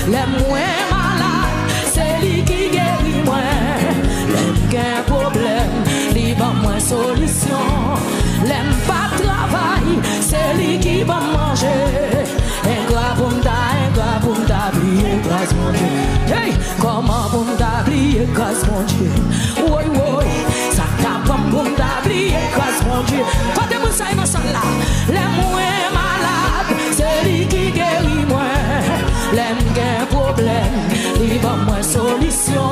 Les moins malades, c'est lui qui guérit moi. Les gains problème, lui va moins solution. L'aime pas travail, c'est lui qui va manger. Un gars pour m'oublier grâce mon Dieu. Hey, comment pour m'oublier grâce mon Dieu. Oui, oui, ça t'a pas pour m'oublier grâce mon Dieu. Quand tu me sais dans ça là, les moins malades, c'est lui qui guérit moi. L'aime gain problème, lui va moins solution.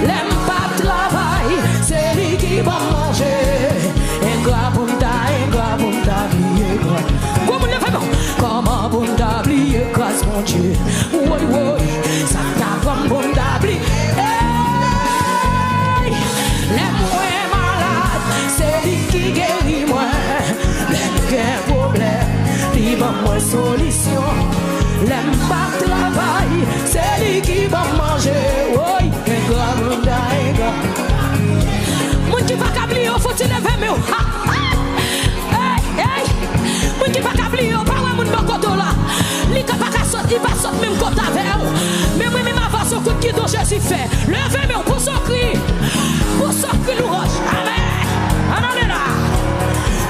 L'aime pas travail, c'est lui qui va manger. Un gars pour m'oublier grâce. Comment pour m'oublier grâce mon Dieu. Oui, oui, ça t'a comme pour m'oublier. Hey, les moins malades, c'est lui qui guérit moi. Les gains problème, lui va moins solution. L'aime pas travail, c'est lui qui va manger. Oui, un gars. Moun qui va câbler, faut-il lever mieux. Hey, moun qui va câbler, pas ouais moun bon côté là. Li ka pas sortir, il va sortir même côté avec vous. Mais moi même avant son coup qui dont Jésus fait. Levez mieux pour son cri. Pour son cri louange. Amen. Amen là.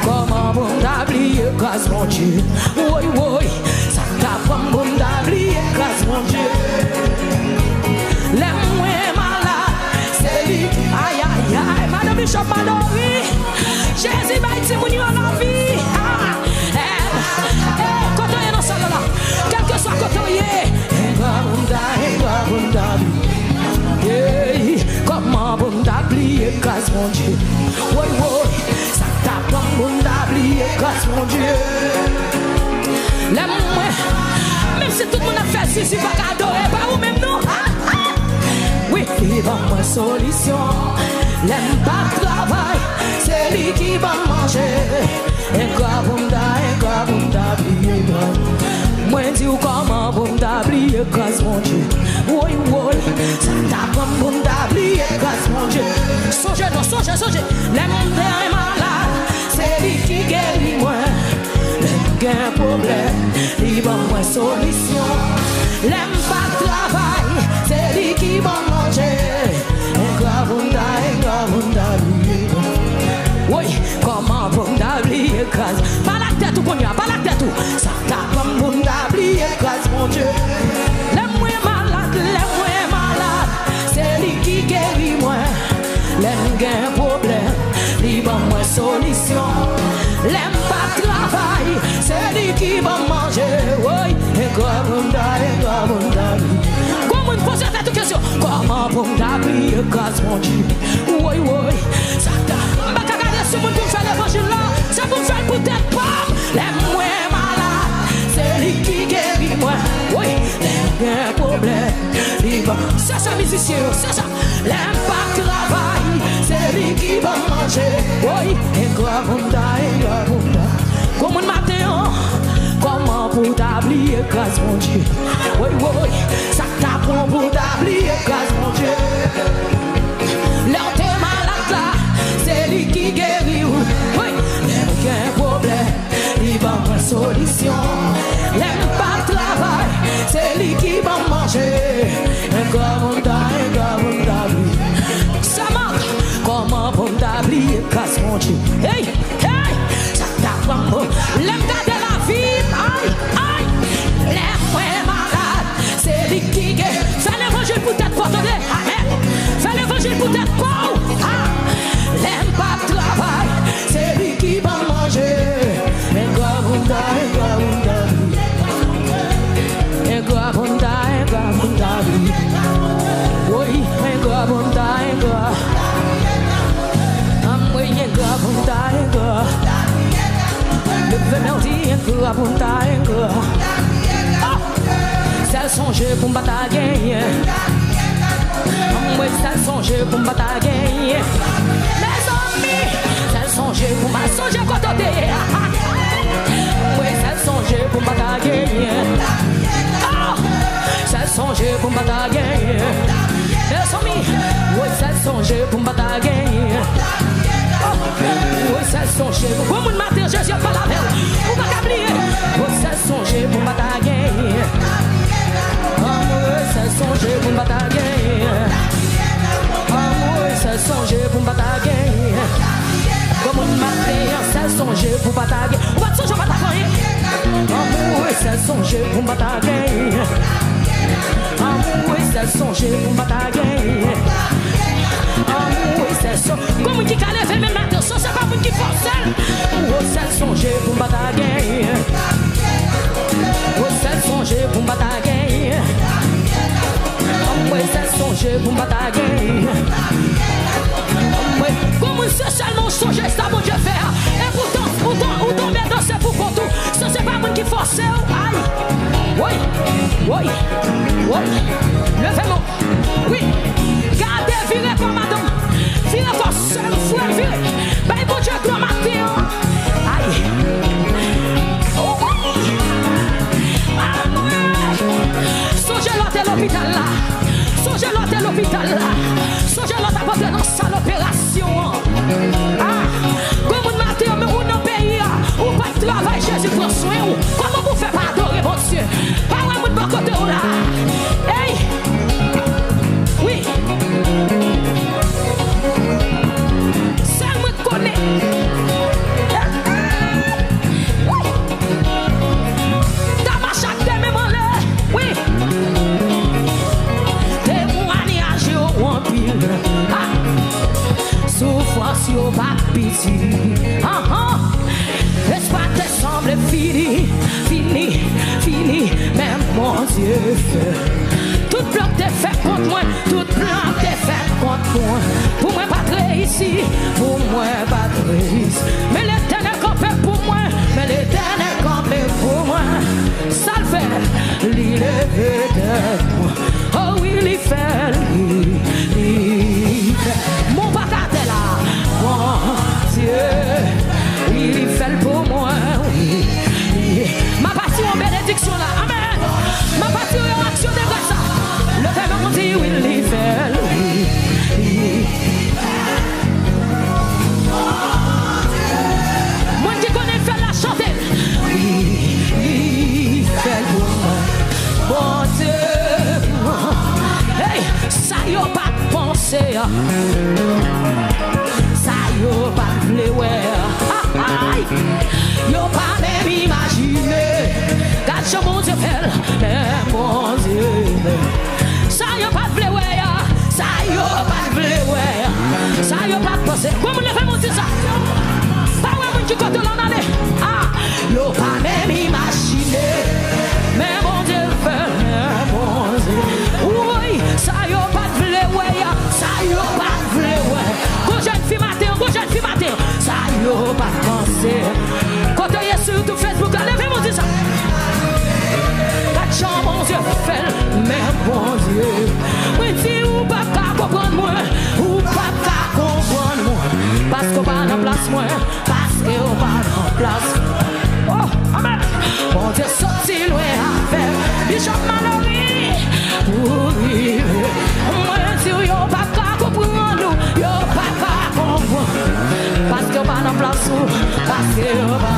Comment bon d'oublier grâce mon Dieu. Oui, oui. Ça t'a pas bon d'oublier grâce mon Dieu. Les moins malades, c'est lui. Aïe, aïe, aïe. Madame Bishop Madori. Jésus va être mon en la vie. Quand on est dans ça là, quel que soit quand on y est. Comment bon d'oublier grâce mon Dieu. Oui, oui. Ça t'a pas bon d'oublier grâce mon Dieu. Les moins, même si tout le monde a fait si c'est pas adorer, pas ou même non. Oui, il va moins solution. L'aime pas travail, c'est lui qui va manger. Un gars pour m'oublier. Moi dis comment pour m'oublier grâce mon Dieu. Oui, oui, ça t'a pas pour m'oublier grâce mon Dieu. Songez. L'aime est malade, c'est lui qui guérit moi. L'aime gain problème, il va moins solution. L'aime pas travail, c'est lui qui va manger. Oui, comment pour m'oublier grâce. Pas la tête ou qu'on y a, pas la tête ou. Ça t'a comme pour m'oublier grâce mon Dieu. Les moins malades, c'est lui qui guérit moi. L'aime gain problème, lui va moins solution. L'aime pas travail, c'est lui qui va manger. Oui, et comment comment me poser cette question? Comment pour m'oublier grâce mon Dieu? Oui, oui, ça t'a. Si vous faire l'évangile là, c'est pour faire peut-être pas. Les moins malades, c'est lui qui guérit moi. Oui, les problèmes, c'est ça musicien, c'est ça. L'impact travail, c'est lui qui va manger. Oui, et comment matin, comment pour t'oublier grâce mon Dieu. Oui, oui, ça t'apprend pour t'oublier grâce mon Dieu. L'heure t'es malade là. C'est lui qui guérit, oui, aucun problème, il va avoir solution. L'aime pas travail, c'est lui qui va manger. Un comment ça manque, comment pour t'oublier grâce mon Dieu. Hey, hey, ça t'apprend, l'aime garder la vie, aïe, aïe, l'aime malade, c'est lui qui guérit. Fais l'évangile pour t'être porté, fais l'évangile pour t'être pauvre, l'aime pas travail, c'est lui qui va manger. Oui, ça songe pour me batailler. Moi, ça songe pour me batailler. Mes amis, ça songe pour me songer côté. Moi, ça songe pour me batailler. Ça songe pour me batailler. Mes amis, moi, ça songe pour me batailler. Oui, ça songe pour me matin, je suis pas la veille. Pour me oublier. Oui, ça songe pour me batailler. songer pour bataille. Amour et c'est songer pour bataille. Amour et c'est songer. Comme qui a levé même matin, c'est pas mon qui force. Oh, c'est songer pour bataille. Oh, c'est songer pour bataille. Amour et c'est songer pour bataille. Comme c'est seulement songer, ça mon Dieu fait. Et pourtant, ou tomber dans ce pour tout. Ça c'est pas mon qui force. Aïe. Oui. Levez-moi. Oui. Gardez, virez pas madame. Virez pas seul, frère, virez. Ben bon Dieu, gloire matin. Aïe. Songez l'autre à l'hôpital là. Songez l'autre à l'hôpital là. Songez l'autre à porter dans sa l'opération. Ah, comme on matin, mais on n'a pays. Ou pas de travail, Jésus prend soin. Comment vous faites pas adorer votre Dieu? Pas vraiment de bon côté là. Hey! Oui! Ça me connaît. Oui! T'as ma chaque demain, mon lait. Oui! Témoignage au empire. Ah! Souffrance au pas pitié. Ah ah! L'espoir te semble fini, même mon Dieu fait. Tout plan t'est fait contre moi, tout plan t'est fait contre moi. Pour moi pas ici, pour moi pas ici. Mais l'Éternel campé pour moi, mais l'Éternel campé pour moi. Ça le fait, l'île est de moi. Oh oui, il fait, mon patate est là, mon Dieu. Il fait pour moi, oui. Ma partie en bénédiction là, amen. Ma partie en action de grâce. Le Père me dit, oui, il fait, oui. Moi qui connais faire la chanter. Oui, il fait pour moi. Bon Dieu. Hey, ça y a pas de pensée. Ça y a pas de vouloir. Aïe, yo pas même imaginé. Quand mon Dieu fait, mais mon Dieu, ça y a pas de vouloir. Ça y a pas de vouloir. Ça y a pas de penser. Comment le fait mon Dieu ça? Pas ouais mon Dieu quand on en allait. Ah, yo pas même imaginé. Mais mon Dieu fait, mais mon Dieu. Oui, ça y a pas de vouloir. Ça y a pas de vouloir. Quand jeune fille matin, ça y a pas de penser. Quand on est sur tout Facebook, levez-moi dit ça. Quatre chants, mon Dieu, fait, mais mon Dieu. Oui, si ou pas qu'à comprendre moi, ou pas qu'à comprendre moi. Parce qu'on va en place moi, parce qu'on va en place. Oh, amen. Mon Dieu, sorti loin avec Bishop Mallory. Oui, moi, si ou pas qu'à comprendre nous, yo pas qu'à comprendre. Parce qu'on va en place, parce qu'on va.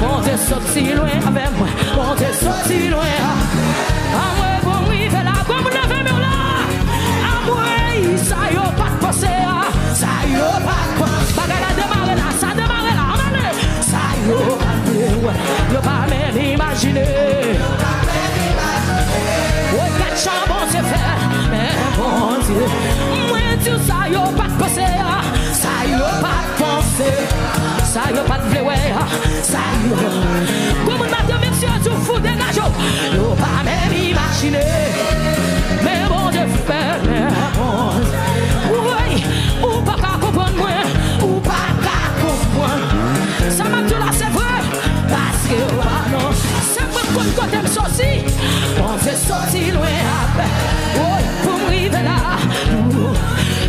Mon Dieu, sorti loin avec moi. Mon Dieu, sorti loin. Ah, moi, bon, oui, fais la gomme, levez moi là. Ah, moi, ça y a pas de pensée. Ça y a pas de pensée. Bagala démarre là, ça démarre là. Amen. Ça y a pas de pensée. Yo pas même imaginer. Ouais, quatre chants, bon Dieu, fait. Mais bon Dieu. Moi, Dieu, ça y a pas de pensée. Ça y a pas de pensée. Ça y a pas de vouloir. Ça y a. Comme on m'a dit, monsieur, tu fous des gageaux. Yo pas même imaginer. Mais bon Dieu fait, mais bon Dieu. Oui, ou pas qu'à comprendre moi, ou pas qu'à comprendre. Ça m'a dit là, c'est vrai. Parce que, non, c'est vrai que quand t'aimes sorti, on fait sortir loin après. Oui, pour m'arriver là.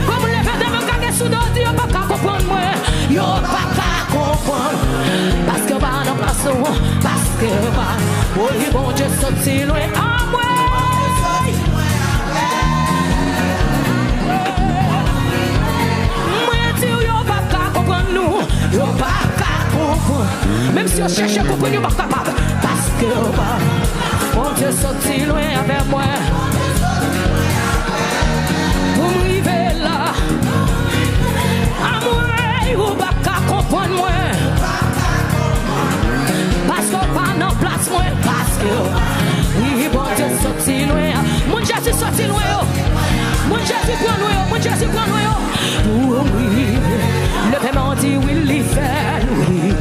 Comme les verres de me caguer sous nos yeux, pas qu'à comprendre moi. Yo pas qu'à comprendre. Parce que va dans place, parce que va. Oui, bon Dieu, sorti loin à moi. Moi, dis yo pas qu'à comprendre nous. Yo pas qu'à comprendre. Même si on cherche à comprendre, yo pas capable. Parce que va. Bon Dieu, sorti loin avec moi. Pour m'arriver là. À moi, yo pas qu'à comprendre moi. Parce que pas dans place moi. Parce que Jésus sorti loin. Mon Jésus prend loin. Mon Jésus prend loin. Oui, le paiement dit oui, il fait, oui,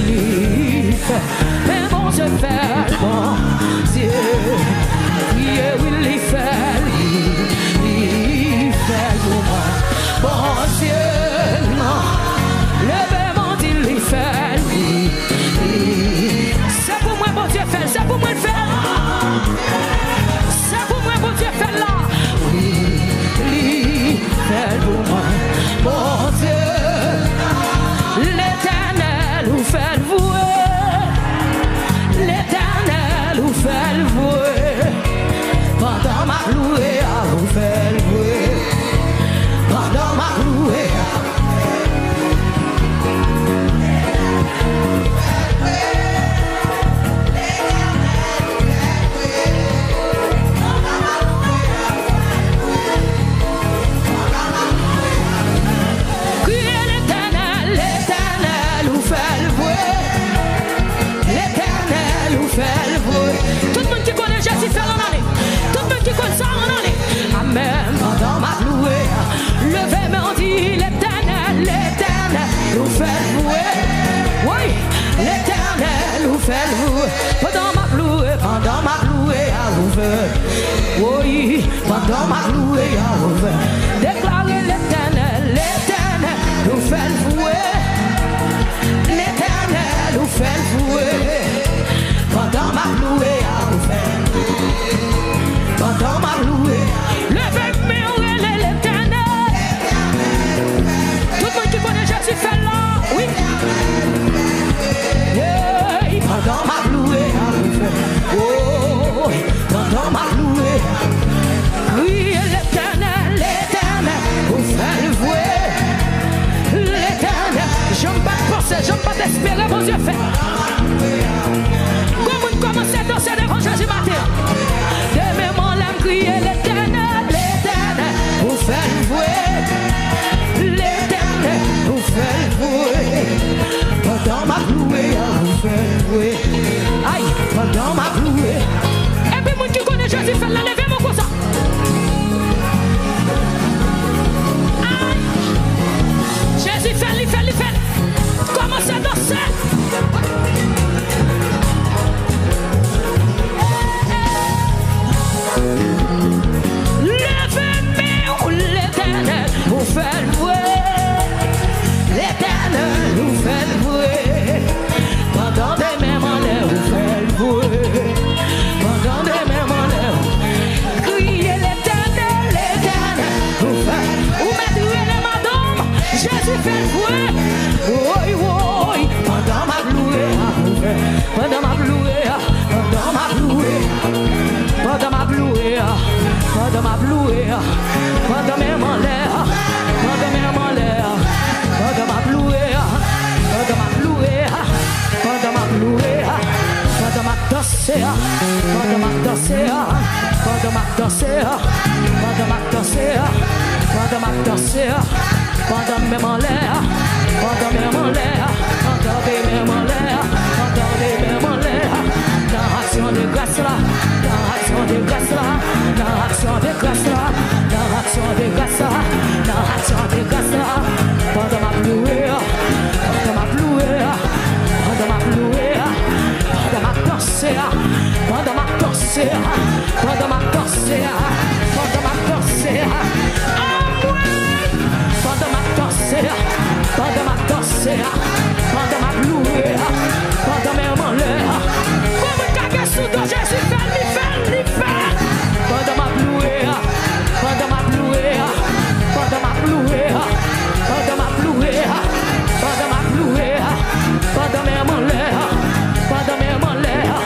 il fait. Mais bon, je fais, bon Dieu. Oui, il fait, il fait pour moi. Bon Dieu, non. Le paiement dit il fait, oui. C'est pour moi, bon Dieu fait, c'est pour moi le faire. C'est pour moi, bon Dieu fait là. Oui, il fait pour moi. Bon Dieu, l'Éternel vous fait le vouer. L'Éternel vous fait le vouer. Pendant ma louée, vous fait le vouer. Pendant ma louée. Tout le monde qui connaît Jésus fait en année. Tout le monde qui connaît ça en année. Amen. Pendant ma louée, levez-moi, dit l'Éternel, l'Éternel nous fait louer. Oui, l'Éternel nous fait louer. Pendant ma louée, à vous faire. Oui, pendant ma louée, à vous faire. Déclarez l'Éternel, l'Éternel nous fait louer. L'Éternel nous fait louer. Pendant ma louée à vous faire. Pendant ma louée. Levez-moi l'Éternel. Tout le monde qui connaît Jésus fait là. Oui. Yeah. Pendant ma louée à vous faire. Oh. Pendant ma louée. Oui, l'Éternel, l'Éternel vous fait le vouer. L'Éternel. J'aime pas penser, j'aime pas espérer, mon Dieu fait. Commencez à danser devant Jésus matin. De mémoire, l'âme crier l'Éternel, l'Éternel, vous faites vouer. L'Éternel, vous faites vouer. Pendant ma louée, vous faites vouer. Aïe, pendant ma louée. Et puis, moi qui connais Jésus, fait la lever mon comme ça. Aïe. Jésus fait, il fait. Commencez à danser. Levez-moi l'Éternel, vous faites louer. L'Éternel vous fait louer. Pendant des mêmes années, vous faites louer. Pendant des mêmes années, criez l'Éternel, l'Éternel vous fait. Vous mettez les madame, Jésus fait louer. Oui, oui, pendant ma louée, vous faites. Pendant ma louée, pendant ma louée. Pendant ma louée, pendant ma louée, pendant mes malheurs, pendant mes malheurs, pendant ma louée, pendant ma louée, pendant ma louée, pendant ma danser, pendant ma danser, pendant ma danser, pendant ma danser, pendant ma danser, pendant mes malheurs, pendant mes malheurs, pendant mes malheurs, pendant mes malheurs, dans l'action de grâce là. Dans l'action de grâce là, dans l'action de grâce là, dans l'action de grâce là, dans l'action de grâce là, pendant ma louée, pendant ma louée, pendant ma louée, pendant ma danse, pendant ma danse, pendant ma danse, pendant ma danse, pendant ma danse, pendant ma danse, pendant ma louée, pendant mes malheurs, comme un caca sous dos, Jésus fait. Pendant ma louée, pendant ma louée, pendant ma louée, pendant ma louée, pendant ma louée, pendant mes malheurs, pendant mes malheurs,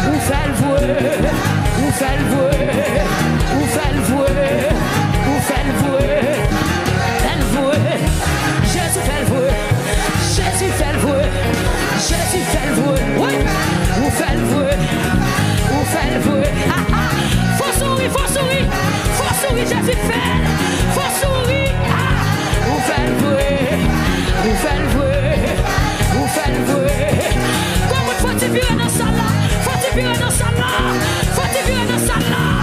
vous faites le vouer, vous faites le vouer, vous faites le vouer, vous faites le vouer, Jésus fait le vouer, Jésus fait le vouer, Jésus fait le vouer, oui, vous faites le vouer, vous faites le vouer. Faut sourire, Jésus fait, faut sourire, vous faites le vouer, vous faites le vouer, vous faites le vouer. Comment faut-il virer dans ça là, faut-il virer dans ça là, faut-il virer dans ça là.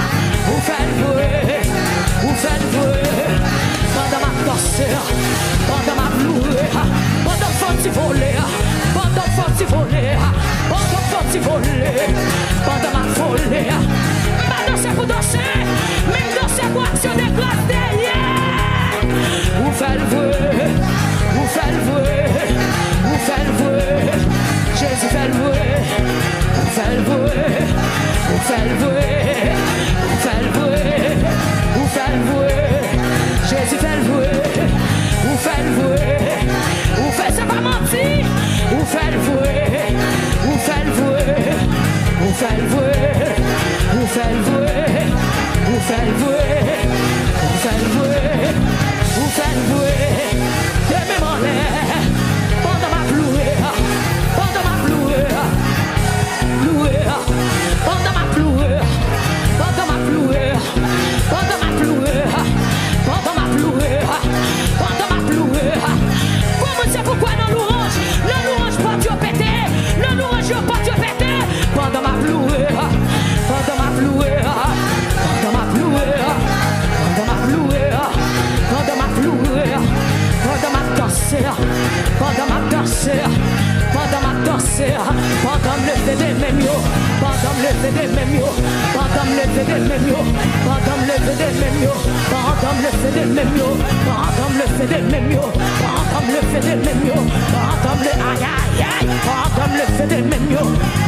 le fait des mêmes yo, entame le fait des mêmes yo, entame le fait des mêmes yo, entame le aïe aïe aïe, entame le fait des mêmes yo,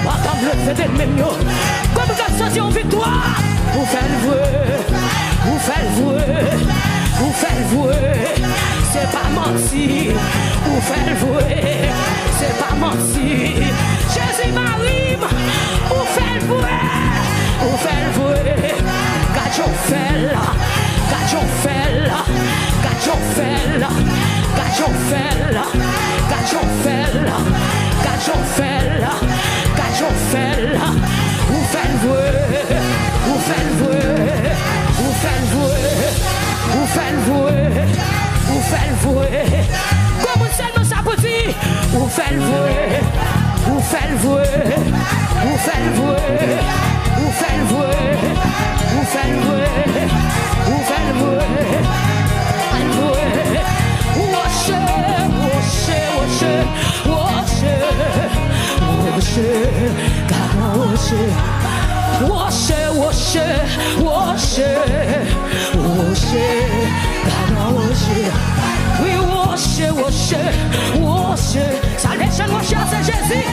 entame le fait des mêmes yo. Comme ça c'est en victoire, vous faites le vœu, vous faites le vœu, vous faites le vœu, c'est pas menti, vous faites le vœu, c'est pas menti. Jésus Marie, vous faites le vœu, vous faites le vœu, Gacho fait là, Gacho fait là, Gacho fait là, Gacho fait là, Gacho fait là, Gacho fait là, Gacho fait là, vous faites le vœu, vous faites le vœu, vous faites le vœu, vous faites le vœu, vous faites le vœu, comme seulement ça peut dire, vous faites le vœu, vous faites le vœu, vous faites le vœu, vous faites le vœu, vous faites le vœu, vous faites le vœu, salvation, worship, c'est Jésus.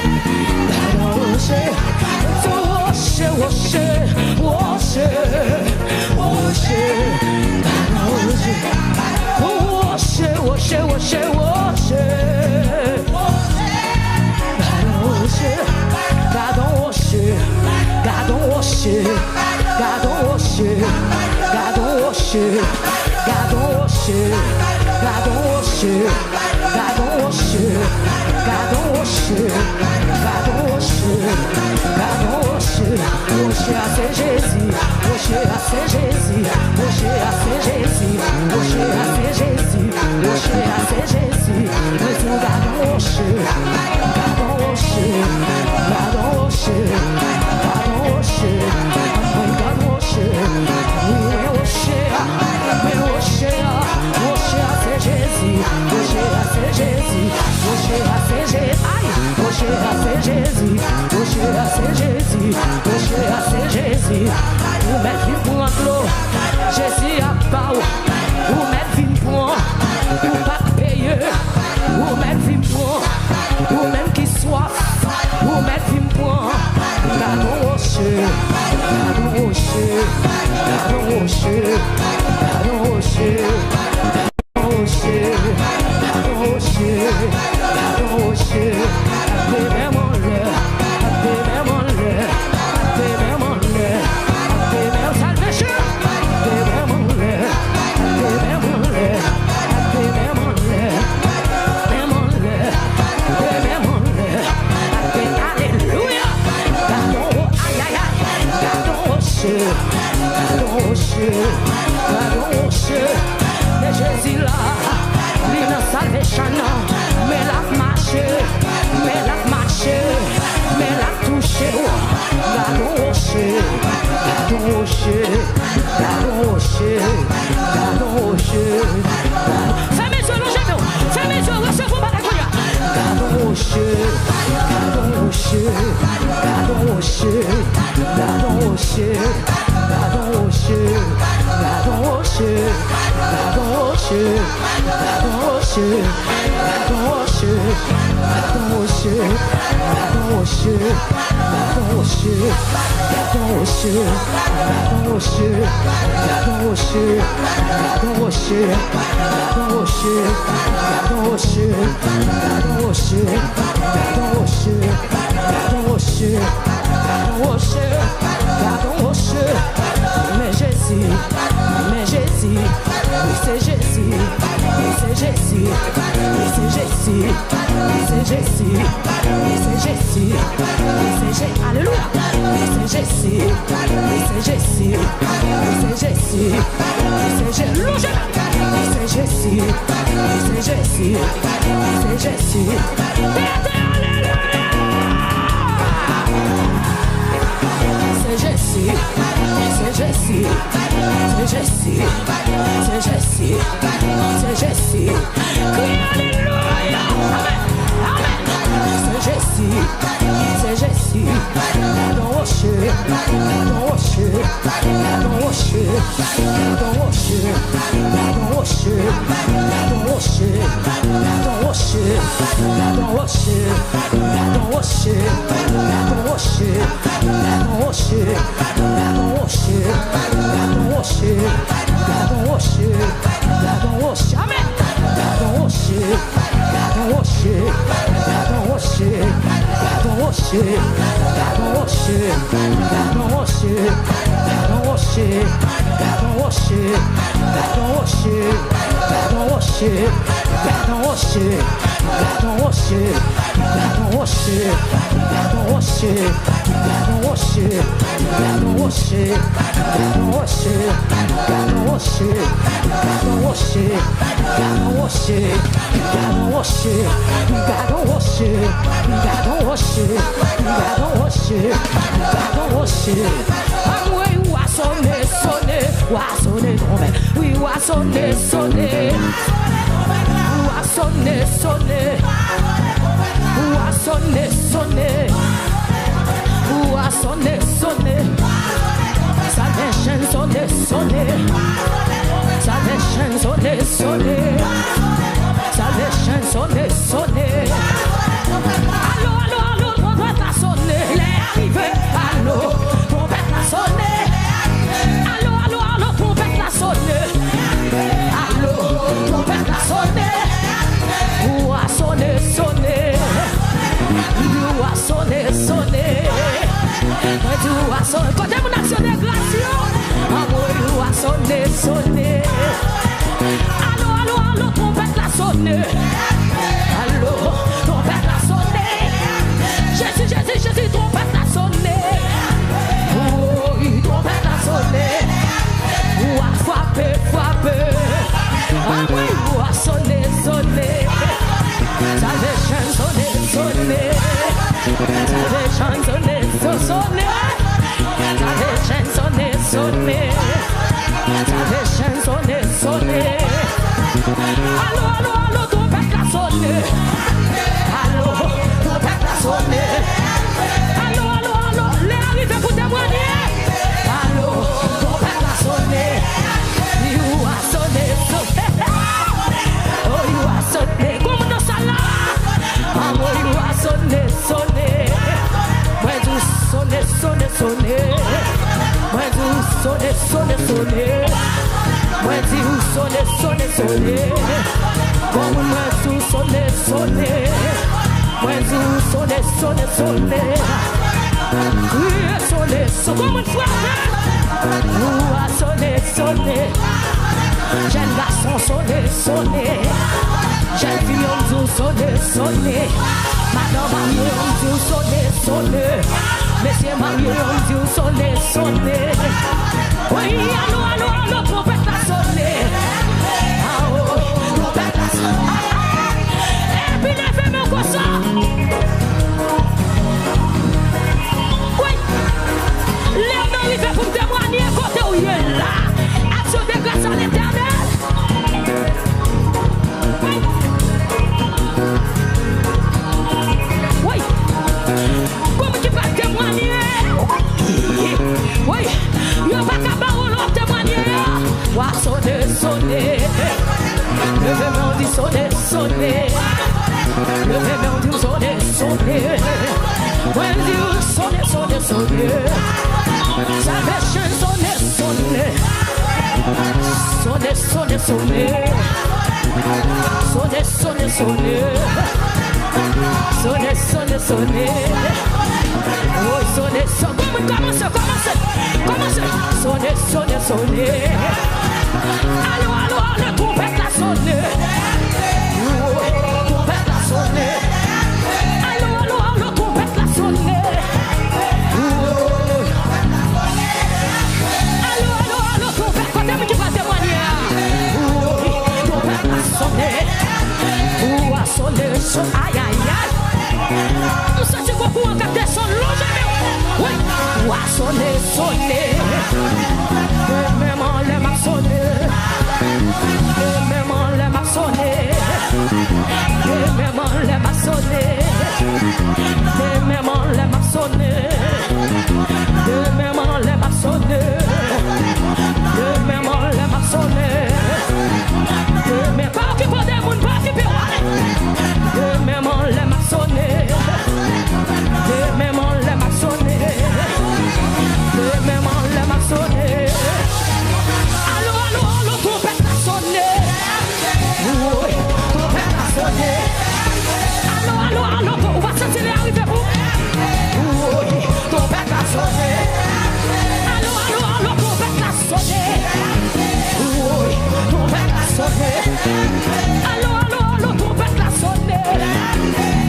Allô, allô, allô, trompette la sonné.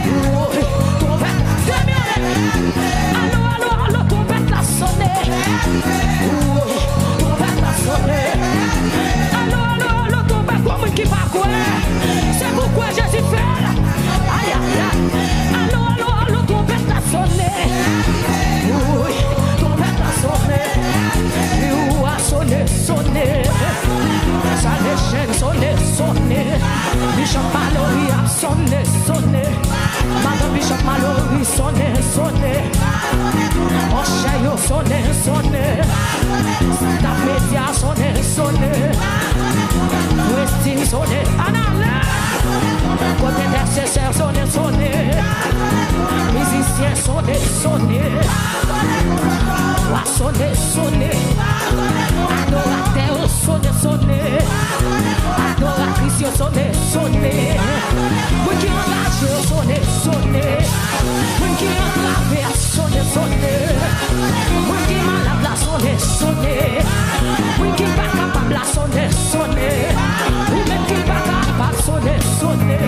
Oui, trompette. Allô, allô, allô, trompette la sonné. Oui, trompette la sonné. Allô, allô, allô, trompette comme qui va quoi? C'est pourquoi Jésus fait. Aïe, aïe, aïe. Allô, allô, allô, trompette la sonné. Oui, trompette la sonné. Oui, a sonné, sonné. Ça les chaînes sonné, sonné. Bishop Mallory a sonné, sonné. Madame Bishop Mallory sonné, sonné. Ocheyo sonné, sonné. Santa Media sonné, sonné. Westin sonné, Anale. Côté intercesseur sonné, sonné. Musicien sonné, sonné. Sonné, sonné. Adorateur sonné, sonné. Adoratrice sonné, sonné. Oui qui engage sonné, sonné. Oui qui engage sonné, sonné. Oui qui malade la sonné, sonné. Oui qui pas capable la sonné, sonné. Oui même qui pas capable sonné, sonné.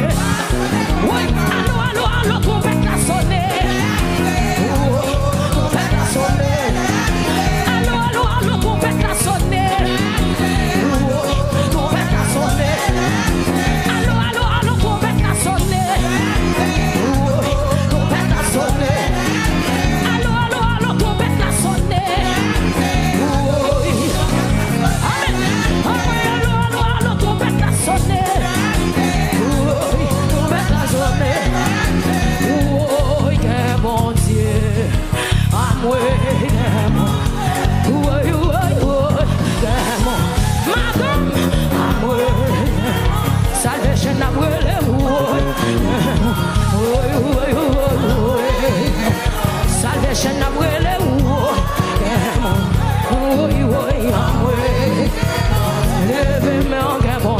Oui, allô, allô, allô, trompette la sonné. Trompette la sonné. Allô, allô, allô, trompette la sonné. Trompette la sonné. Allô, allô, allô, trompette la sonné. Trompette la sonné. Allô, allô, allô, trompette la sonné. Amen. Allô, allô, allô, trompette la sonné. Trompette la sonné. Bon Dieu, à moi, madame, à moi, salvation à moi, salvation à moi, levez-moi en bon Dieu, levez-moi mon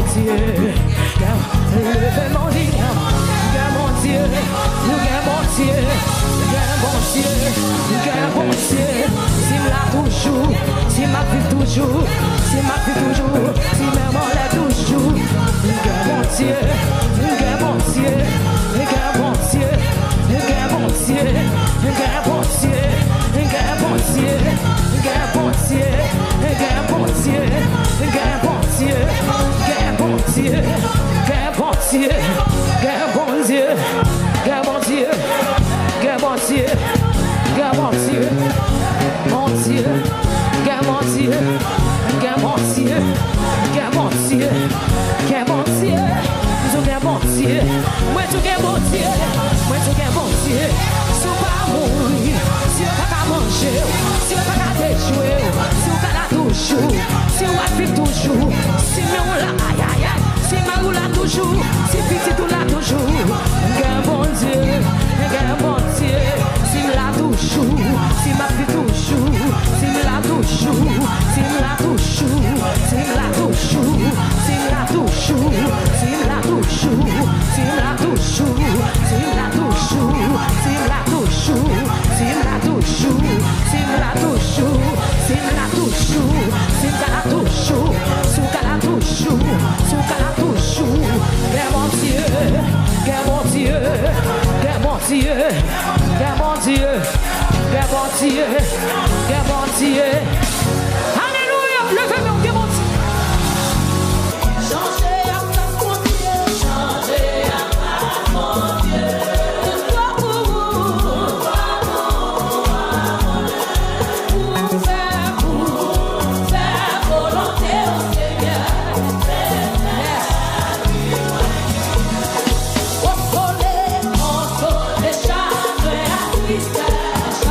Dieu, mon Dieu, bon Dieu, si m'a toujours, si m'a vu toujours, si m'a vu toujours, si m'a molé toujours, bon Dieu, bon Dieu, bon Dieu, bon Dieu, bon Dieu, bon Dieu, bon Dieu, bon Dieu, bon Dieu, bon Dieu, bon Dieu, bon Dieu, bon Dieu, bon Dieu, mon Dieu, mon Dieu, mon Dieu, mon Dieu, mon Dieu, mon Dieu, bon Dieu, moi tout bon Dieu, moi tout bon Dieu, si on pas mourir, si on pas manger, si on pas déjouer, si on pas la toujours, si on va vivre toujours, si on la aïe aïe aïe, si on la toujours, si petit tout la toujours, bon Dieu, bon Dieu. Si la toujours, si ma vie toujours, si la toujours, si la toujours, si la toujours, si la toujours, si la toujours, si la toujours, si la toujours, si la toujours, si la toujours, si la toujours, si la toujours, si la toujours, sous la toujours, sous la toujours, mon Dieu, mon Dieu, mon Dieu, mon Dieu, mon Dieu, mon Dieu. Alléluia, levez-moi, mon Dieu. Changez à mon Dieu, changez à mon Dieu. Faire volonté au Seigneur. Consoler, chagrins, tristesse.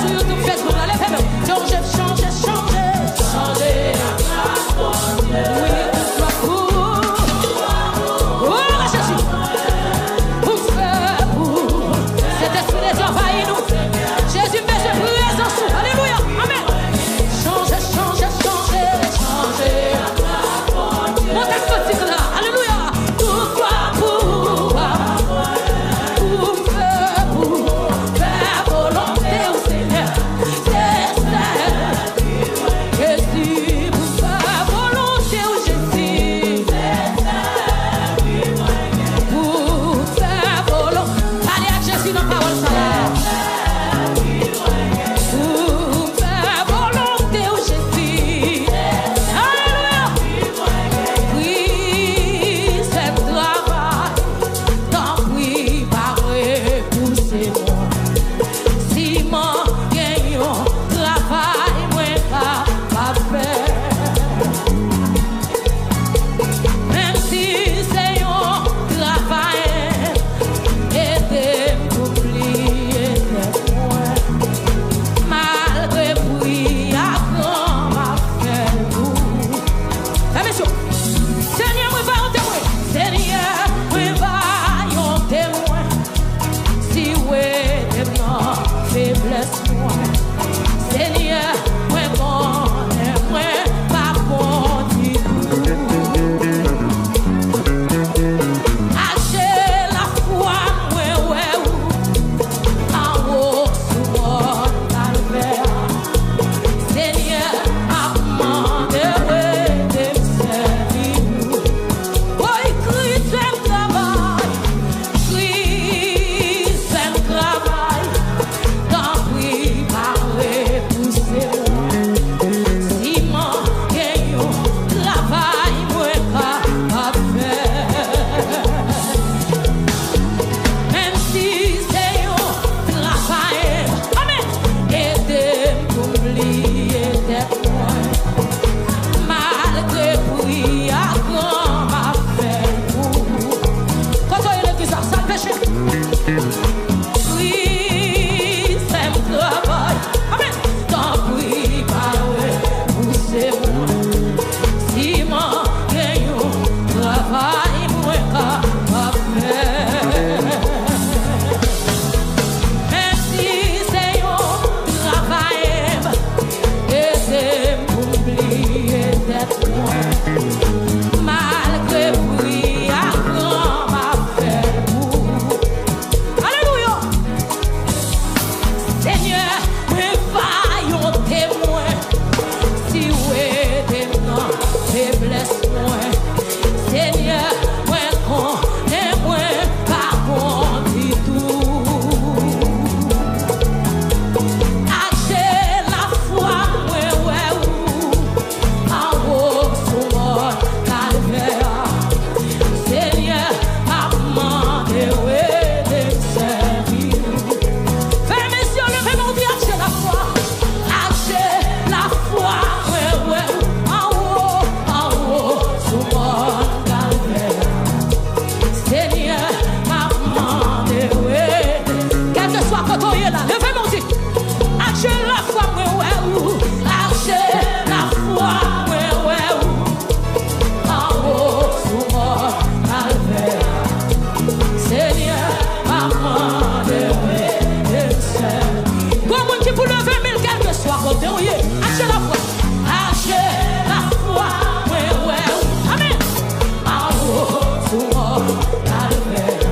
sur YouTube, Facebook, là, levez-moi. Changer, changer, changer. Changer. Oui, pour toi. Oh, Jésus. Pour faire pour. Cet esprit de Dieu envahit nous. Jésus met sa présence. Alléluia. Amen. Changer, changer, changer. Changer. Montez ce petit là. Alléluia. Pour toi, pour faire volonté au Seigneur. C'est ça. Jésus, pour faire volonté au Jésus. Pour faire volonté. Allez à Jésus dans parole ça. Pour faire volonté au Jésus. Alléluia. Oui, c'est travail. Tant pis, pas repousser moi. Si mon gagnant travail, moi pas faire. Même si c'est un travail, aidez-moi oublier moi. Malgré bruit, avant ma faire vous. Messieurs, Seigneur, moi va en témoin. Seigneur, moi va en témoin. Si ouais, non, faiblesse moi. Seigneur, moi connais, moi pas bon du tout. Hacher la foi, moi ouais ou en haut sous mon calvaire. Seigneur, m'a demandé de me servir. Oh, Christ, c'est le travail. Christ, c'est le travail. Tant pis, pas repousser moi. Si mon gagnant travail, moi pas faire. Même si c'est un travail, amen, aidez-moi oublier des points. Malgré bruit, à grand m'a fait pour. Quand on est l'église, ça le péché. Oui, c'est mon travail. Amen. Tant pis, pas repousser moi. Si mon gagnant travail, moi pas faire. Même si c'est un travail, aidez-moi oublier des points. Malgré bruit, à grand m'a fait pour. Alléluia. Seigneur, moi vaillant témoin. Si ouais, des non, faiblesse moi. Seigneur, moi connais, moi pas bon du tout. Hacher la foi, moi ouais ou en haut sous mon calvaire. Seigneur, m'a demandé ouais de me servir. Frères, messieurs, levez-moi, on dit hacher la foi. Hacher la foi, ouais ouais en haut sous mon calvaire. Seigneur, m'a demandé ouais. Quel que soit quand on est là, levez-moi, on dit hacher la foi, ouais ouais ou hacher la foi, ouais ouais ou en haut sous mon calvaire. Seigneur, m'a demandé ouais de me servir. Comment tu peux lever mille quel que soit quand on est, hacher la foi. Hacher la foi, ouais ouais ou amen. En haut sous mon calvaire.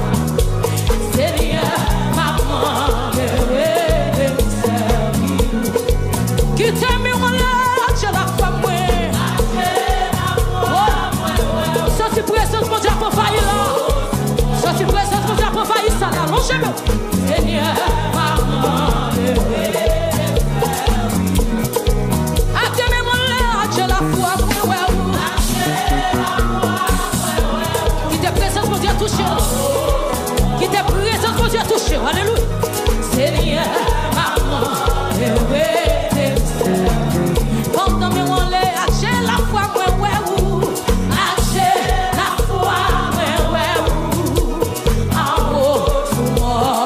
Seigneur, m'a demandé ouais de me servir. Qui t'aime, on l'a, hacher la foi, moi. Sorti présence, mon Dieu, pour faillir là. Sorti présence, mon Dieu, pour faillir ça là. Longez-moi. Seigneur, m'a demandé ouais. Attendez-moi là, hacher la foi, moi, ouais ou. Qui te présence, mon Dieu, touché. Qui te présence, mon Dieu, touché. Alléluia. Seigneur, m'a demandé ouais de me servir. Entendez-moi là, hacher la foi, moi, ouais ou. Hacher la foi, moi, ouais ou. En haut sous mon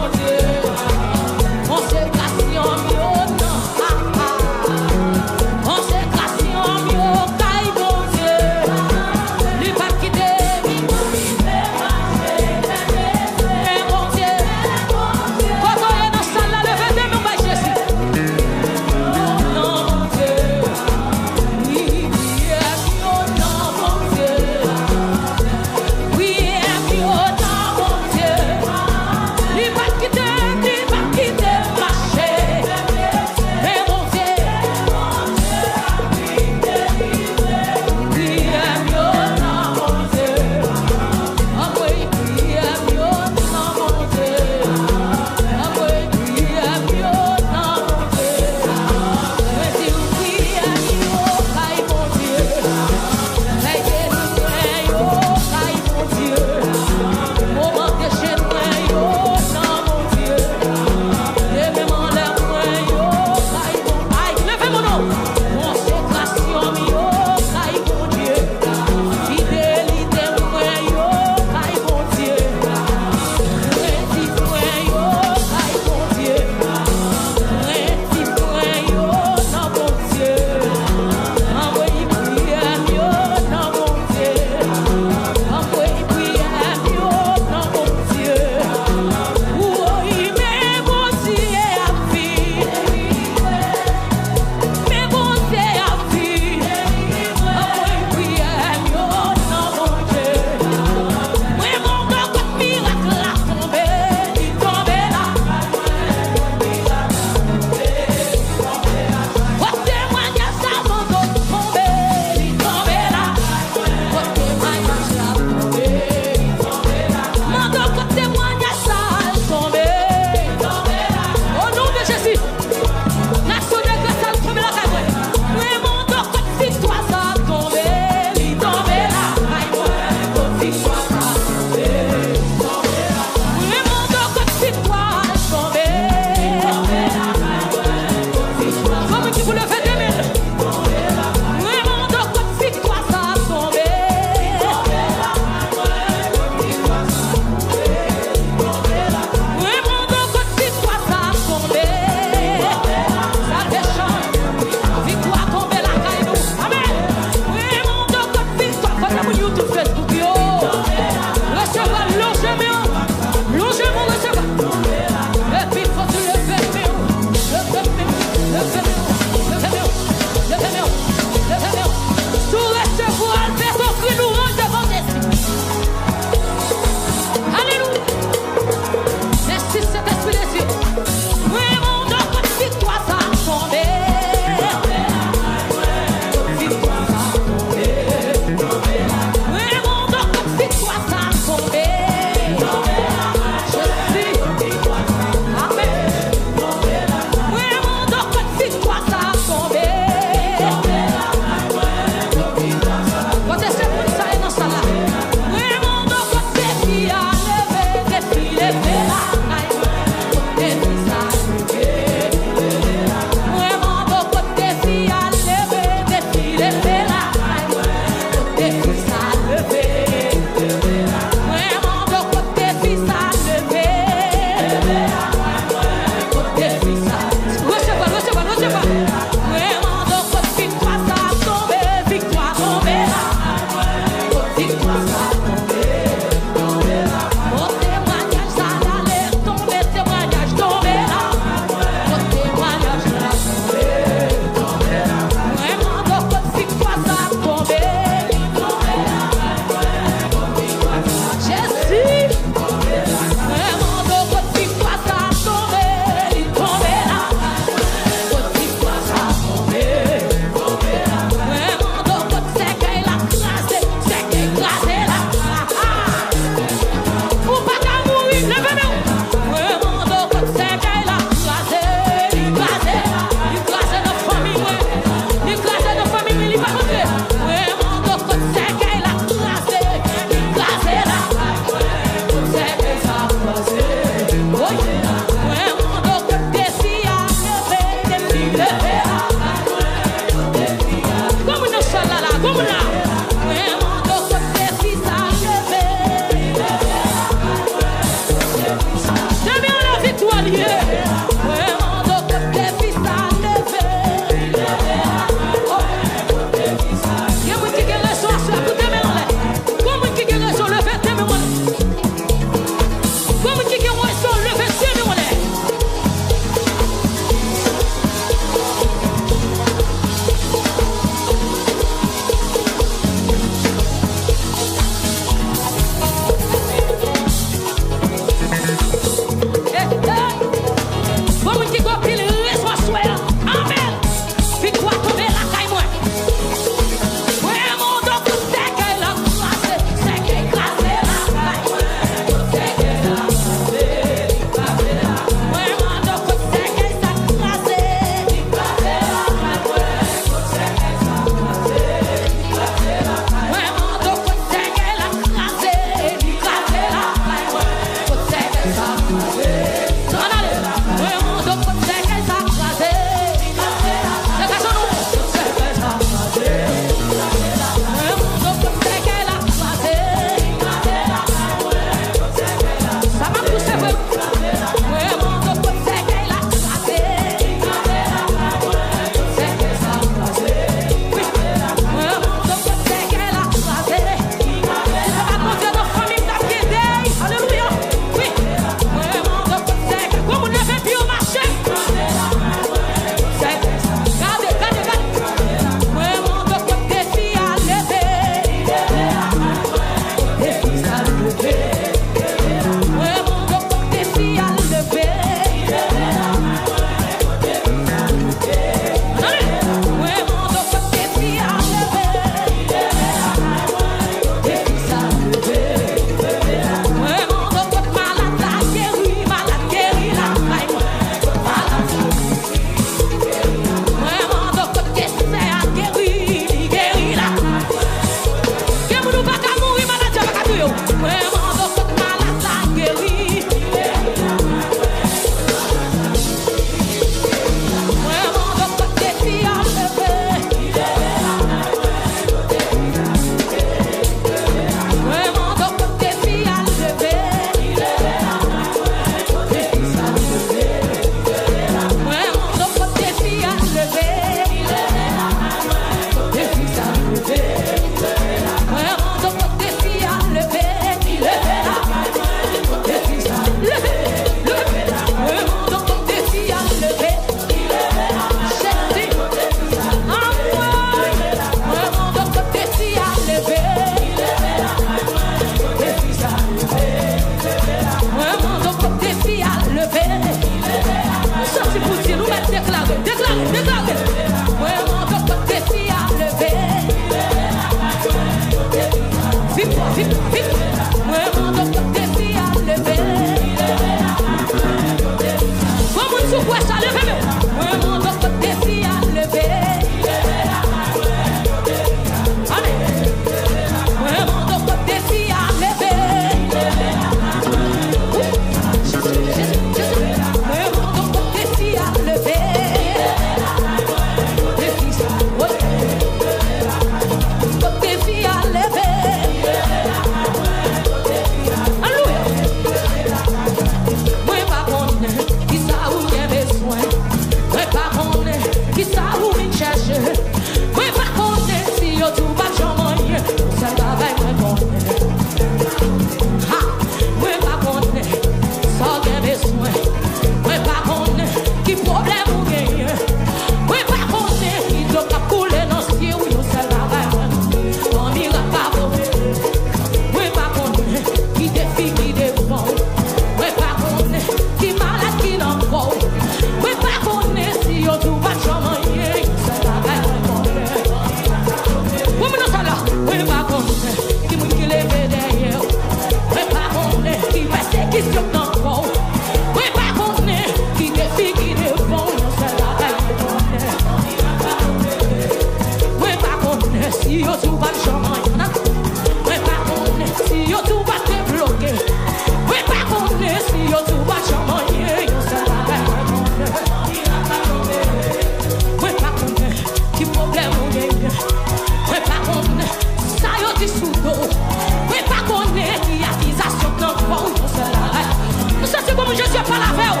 Jésus pas la veille.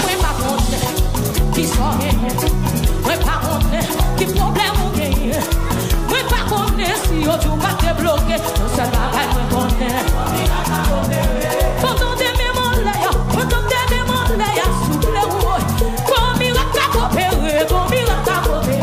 Moi pas contre qui sort gagné. Moi pas contre qui problème ou gagné. Moi pas contre si on tout pas te bloqué. On se va pas moi contre. Pendant des mémoires là, pendant des mémoires là, sous les roues. Comme il a coopéré, comme il a coopéré.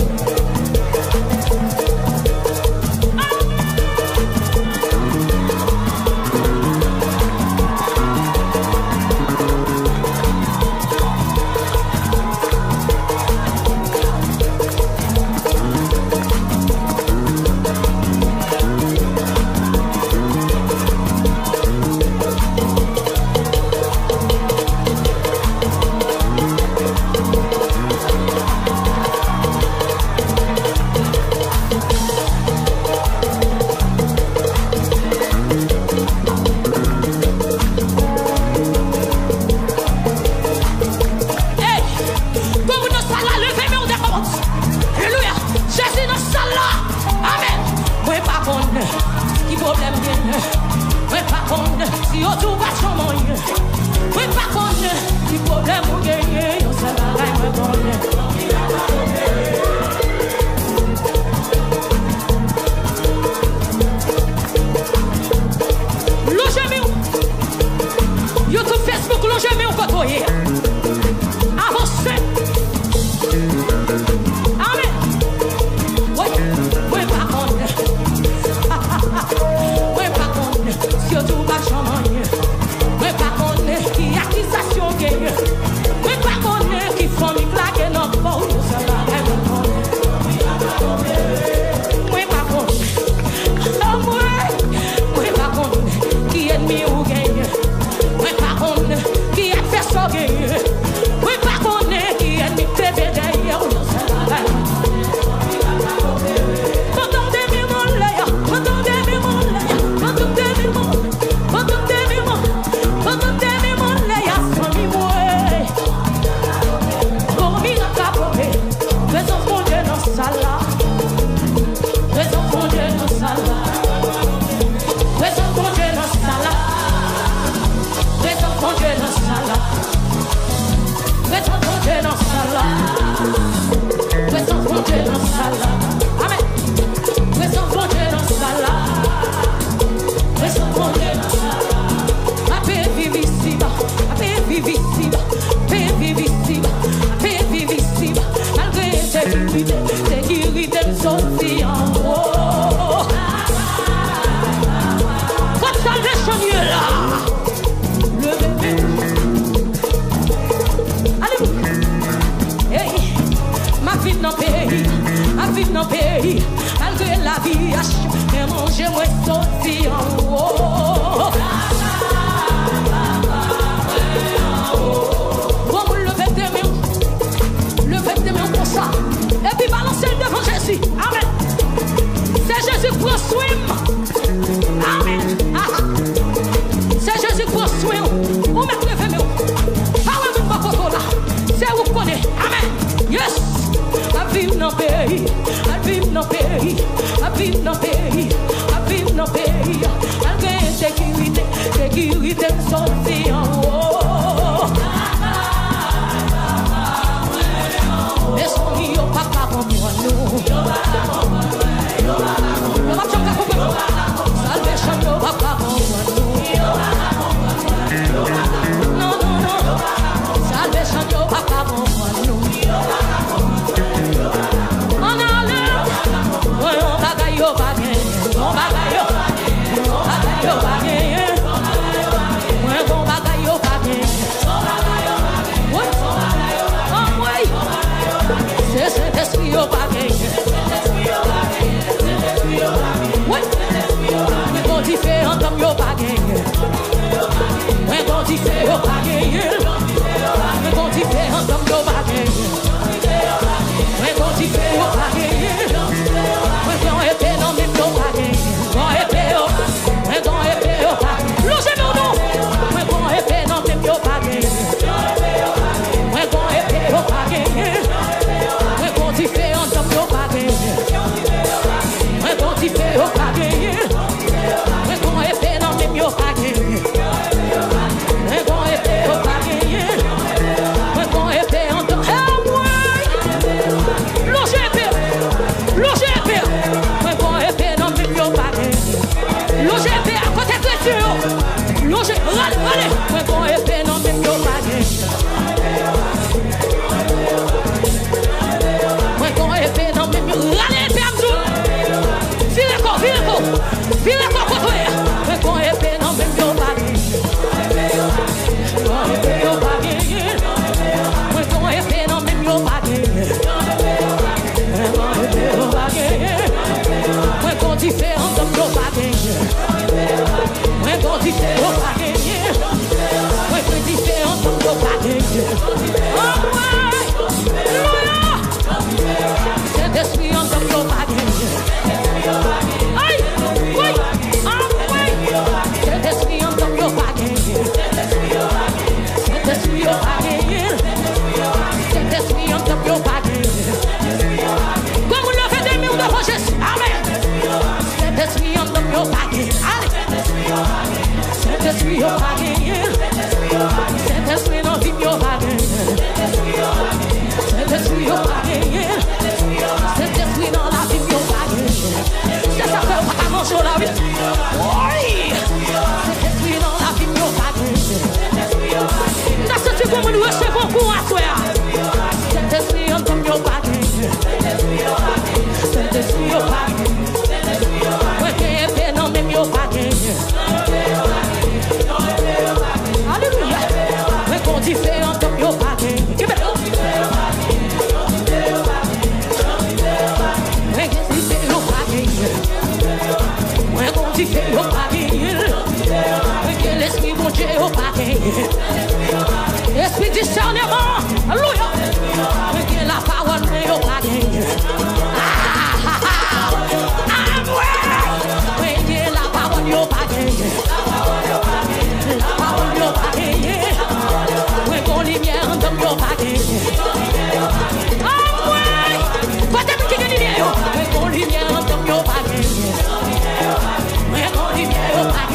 YouTube, Facebook, longez mieux quand avancez. Amen. Oui, oui, par contre. Oui, par contre. Si on trouve pas chamoyen. Oui, par contre, qui accusation gagne. Oui, par contre, qui font une plaque et non pas où ça va. Oui, par contre. Oui, par contre, qui ennemi ou gagne. Oui, par contre, qui a fait ça gagne. Oui, par contre, qui ennemi te fait derrière où ça va. Malgré la vie, mais manger moi sorti en haut. Comme levez tes mains comme ça, et puis balancez devant Jésus. Amen. C'est Jésus qui prend soin. Amen. C'est Jésus qui prend soin. Vous mettez levé mes mains. Ah ouais, vous ne pouvez là. C'est vous connaissez. Amen. Yes. I vive dans le pays, I vive dans le pays, I vive dans le pays, I vive dans le pays. Malgré sécurité, sécurité sortie en haut. Et son yo papa pour moi nous. Yo papa pour moi. Salvation yo papa pour moi nous. Non non non. Salvation yo papa pour moi nous. Yo pas gagné. Saint-Esprit dans vie, yo pas gagné. Saint-Esprit, yo pas gagné. Saint-Esprit dans la vie, yo pas gagné. C'est ça fait pas grand-chose là, oui. Oui. Saint-Esprit dans la vie, yo pas gagné. T'as senti comment nous recevons pour à toi. Saint-Esprit en comme yo pas gagné. Saint-Esprit, yo pas gagné. Ouais, que non, même yo pas gagné. Alléluia. Ouais, qu'on différent comme yo pas gagné. L'esprit bon Dieu au paquet. Esprit discernement. Alléluia. La parole mais au paquet. La parole au paquet. La parole au paquet. Oui, bon lumière dans au paquet. Pas de qui gagne lumière. Oui, bon lumière dans au paquet. Oui, bon lumière au paquet.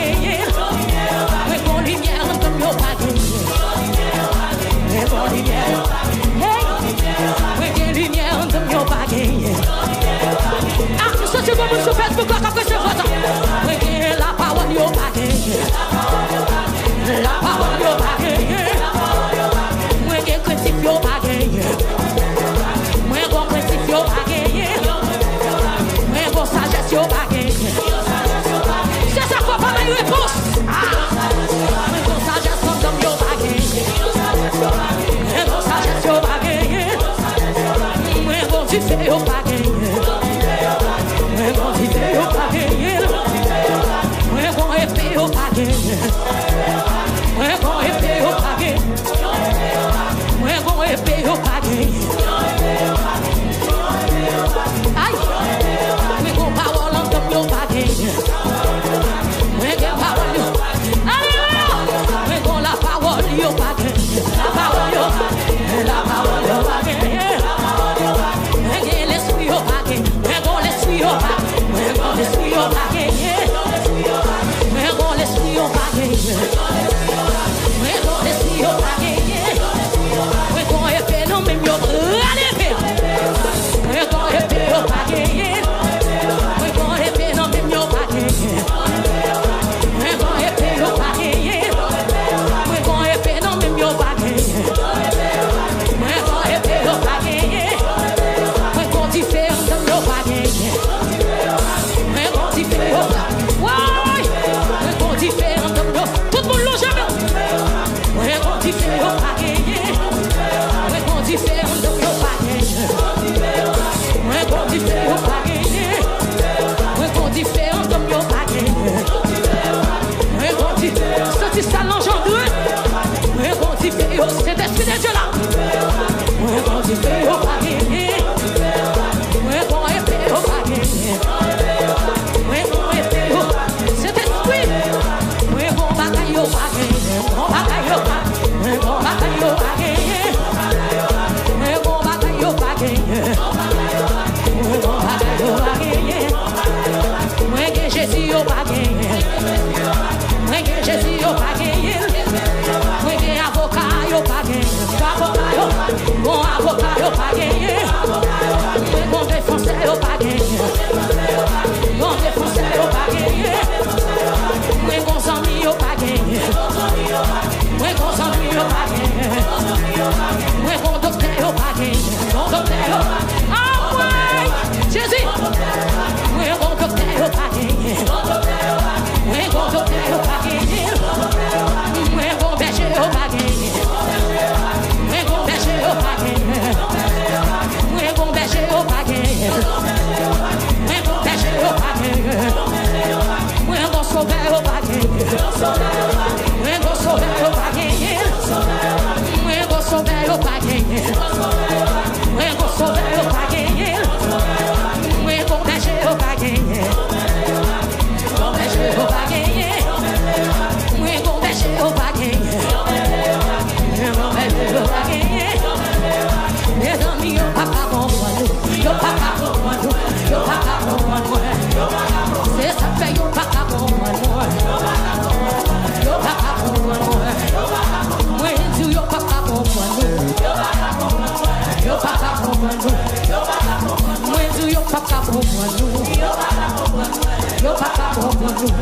nous.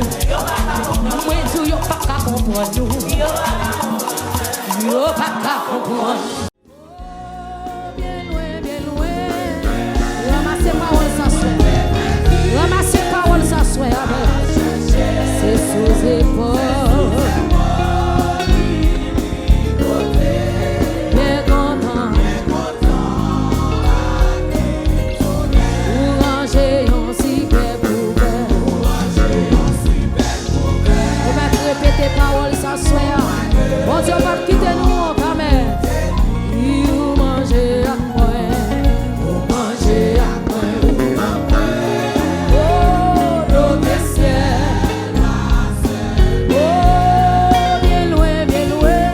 Moi, tout yo pas qu'à comprendre nous. Yo pas qu'à comprendre. Bien loin, bien loin. Ramassez parole sans souhait. Ramassez parole sans souhait. C'est sous épaule. Paroles sans souhait. Bon Dieu va quitter nous quand même. Vous mangez à moi. Vous mangez à moi. Oh, notre ciel. Oh, bien loin, bien loin.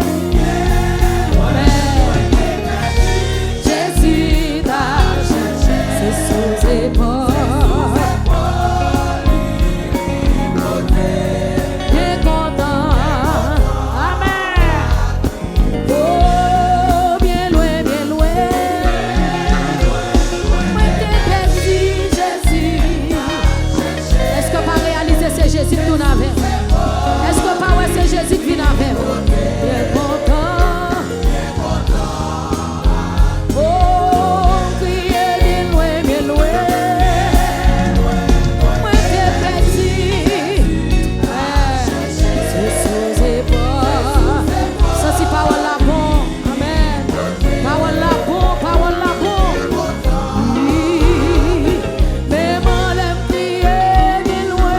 Jésus t'a cherché. C'est sous épaule. Jésus qui tourne avec. Est-ce que pas ouais c'est Jésus qui vient avec? Bien content. Oh, crier bien loin, bien loin. Moi t'es petit. C'est sous épaule. Ça c'est parole la bon. Amen. Parole la bon, parole la bon. Oui. Mais moi l'aime crier bien loin.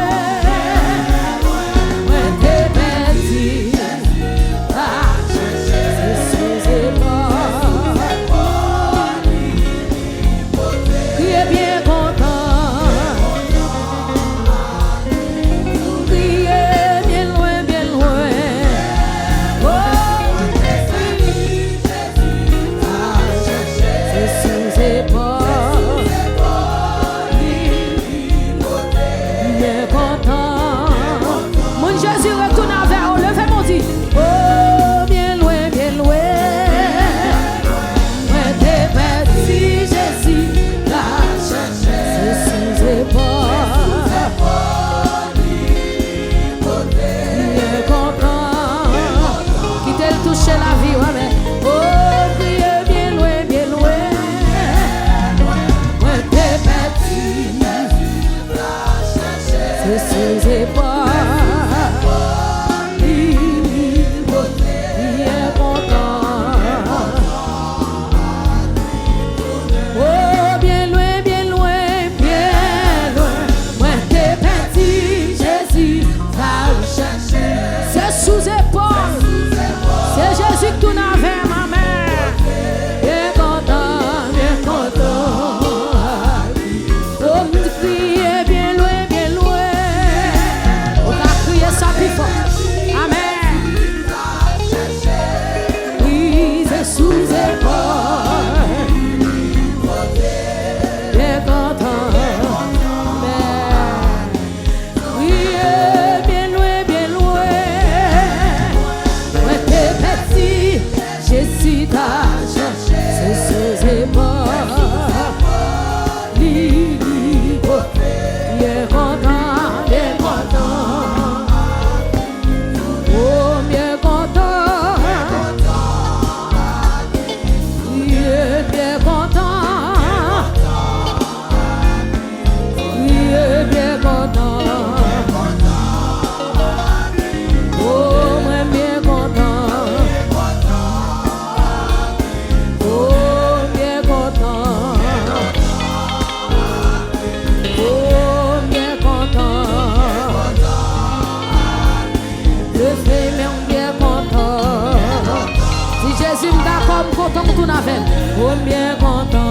Oh, bien content.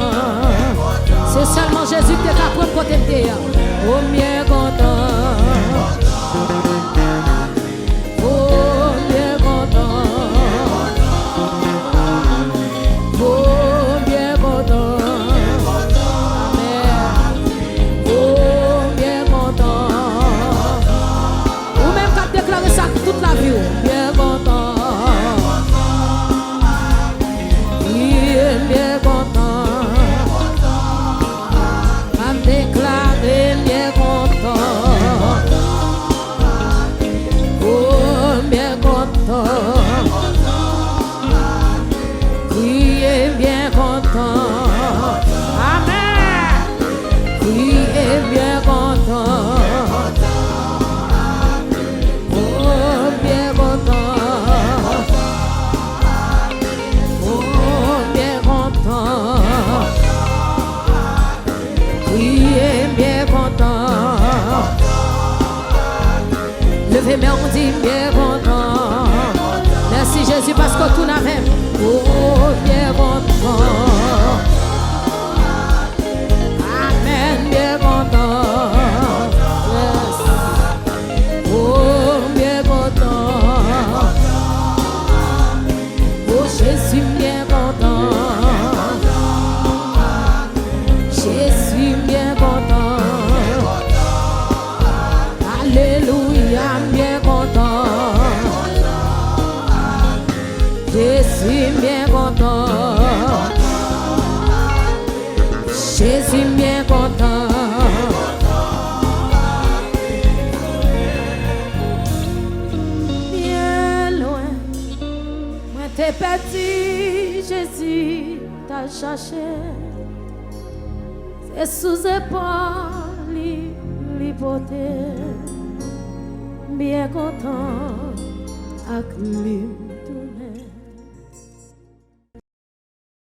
C'est seulement Jésus qui est capable de côté. Oh, bien content. Oh, bien content. Oh, bien content. Oh, bien content. Ou même qu'à déclarer ça toute la vie. Bien content. Bien content, à déclarer bien content. lever, mais on dit bien content. Merci Jésus parce que tout n'a même. Oh, bien content. Amen, bien content. Yes. Oh, bien content. Oh, Jésus, bien content. Jésus, bien content. Alléluia, bien content. Jésus, bien content. Jésus, bien content. Bien loin, moi t'es petit, Jésus t'a cherché. C'est sous épaule, l'hypothèse. Bien content avec lui.